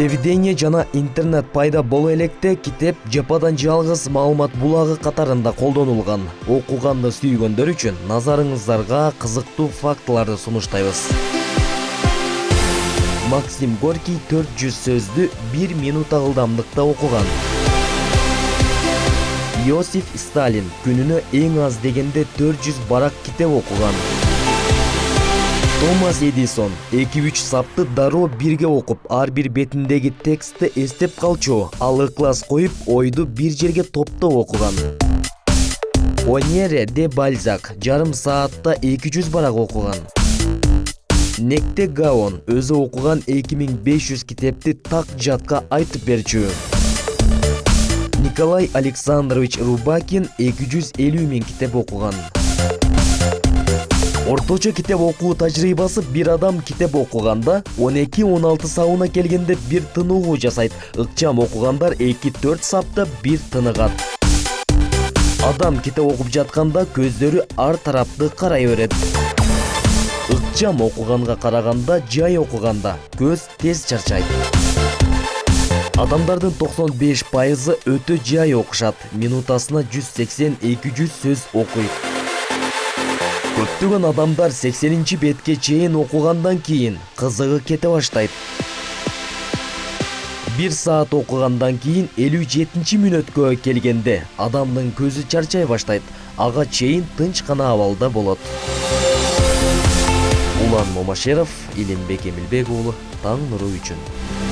Телевидение жана интернет пайда боло электе китеп жападан жалгыз маалымат булагы катарында колдонулган. Окуганды сүйгөндөр үчүн назарыңыздарга кызыктуу фактыларды сунуштайбыз. Максим Горький 400 сөздү 1 минут ылдамдыкта окуган. Иосиф Сталин күнүнө эң аз дегенде 400 барак китеп окуган. Томас Эдисон 2-3 сапты дароо бирге окуп, ар бир бетиндеги текстти эстеп калчу, ал ыклас коюп, ойду бир жерге топтоп окуган. Оньере де Бальзак жарым саатта 200 барак окуган. Некте Гаон өзү окуган 2500 китепти так жатка айтып берчү. Николай Александрович Рубакин 250 000 китеп окуган. Орточо китеп окуу тажрыйбасы бир адам китеп окуганда 12-16 сабына келгенде бир тынугу жасайт. Ыкчам окугандар 2-4 сапта бир тыныгат. Адам китеп окуп жатканда көздөрү ар тарапты карай берет. Ыкчам окуганга караганда жай окуганда көз тез чарчайт. Адамдардын 95% өтө жай окушат. Минутасына 180-200 сөз окуйт. Көптөгөн адамдар 80-чи бетке чейин окугандан кийин кызыгы кете баштайт. 1 саат окугандан кийин 57-чи мүнөткө келгенде адамдын көзү чарчай баштайт. Ага чейин тынч гана абалда болот. Улан Момашеров, Илимбек Эмилбек уулу, Таң нуру үчүн.